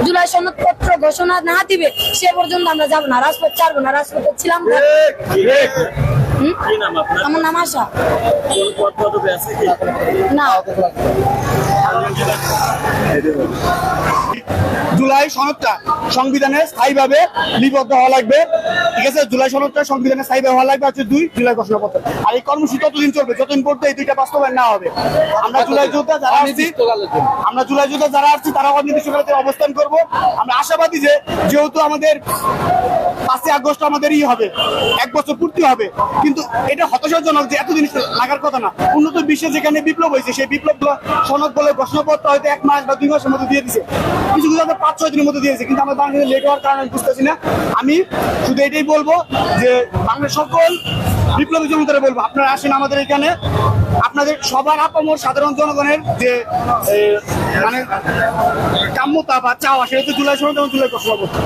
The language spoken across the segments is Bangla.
জুলাই সনদপত্র ঘোষণা না দিবে সে পর্যন্ত আমরা যাবো না, রাজপথ ছাড়বো না। রাজপথে ছিলাম না। আমার নাম আশা। না, জুলাই সনদটা সংবিধানে স্থায়ীভাবে লিপিবদ্ধ হওয়া লাগবে, ঠিক আছে? জুলাই সনদটা সংবিধানে স্থায়ীভাবে হওয়া লাগবে হচ্ছে 2 জুলাই ঘোষণাপত্র। আর এই কর্মসূচি ততদিন চলবে যতদিন পর্যন্ত এই দুইটা বাস্তবায়ন না হবে। আমরা জুলাই যোদ্ধা যারা আসছি তারা অনির্দিষ্টকালের অবস্থান করব। আমরা আশাবাদী যে যেহেতু আমাদের 5ই আগস্ট আমাদের হবে, 1 বছর পূর্তি হবে, কিন্তু এটা হতাশাজনক যে এত জিনিস লাগার কথা না। উন্নত বিশ্বে যেখানে বিপ্লব হয়েছে সেই বিপ্লব সনদ বলে ঘোষণাপত্র হয়তো 1 মাস বা 2 মাসের মধ্যে দিয়ে দিছে, কিছু কিছু 5-6 দিনের মধ্যে দিয়েছে, কিন্তু আমাদের বাংলাদেশে লেট হওয়ার কারণে আমি বুঝতেছি না। আমি শুধু এটাই বলবো যে বাংলাদেশ সকল বিপ্লবী জনতারা বলবো, আপনারা আসেন আমাদের এখানে। আপনাদের সবার আপামর সাধারণ জনগণের যে মানে কাম্যতা বা চাওয়া সেটা হচ্ছে জুলাই সনদ এবং জুলাই ঘোষণাপত্র।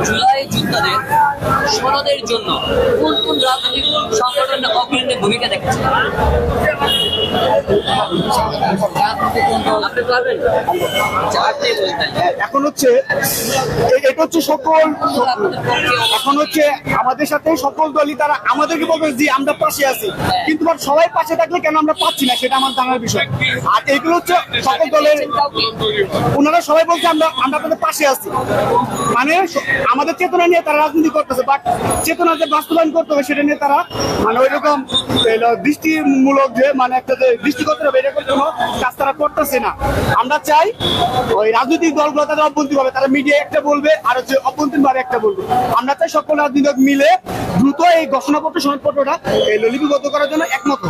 জুলাই যোদ্ধাদের সনদের জন্য কোন কোন রাজনৈতিক সংগঠনের অগ্রণী ভূমিকা দেখেছে? আপনি পারবেন? এখন হচ্ছে এটা হচ্ছে এখন হচ্ছে আমাদের সাথে সকল দলই তারা আমাদেরকে বলবে যে আমরা পাশে আছি, কিন্তু সবাই পাশে থাকলে কেন আমরা পাচ্ছি না সেটা আমার জানার বিষয়। আর এগুলো হচ্ছে সকল দলের, ওনারা সবাই বলছে আমরা আপনাদের পাশে আছি, মানে আমাদের চেতনা নিয়ে তারা রাজনীতি করতেছে, বাট চেতনা যে বাস্তবায়ন করতে হবে সেটা নিয়ে তারা মানে ওই রকম দৃষ্টিমূলক যে মানে একটা যে দৃষ্টিগত হবে এরকম কোনো কাজ তারা করতেছে না। আমরা চাই ওই রাজনৈতিক দলগুলো তাদের অভ্যন্তরীণ হবে, তারা মিডিয়া একটা বলবে আর হচ্ছে অভ্যন্তরীণ ভাবে একটা বলবে। আমরা চাই সকল রাজনৈতিক দল মিলে দ্রুত এই ঘোষণাপত্র সনদপত্রটা লিপিবদ্ধ করার জন্য একমত।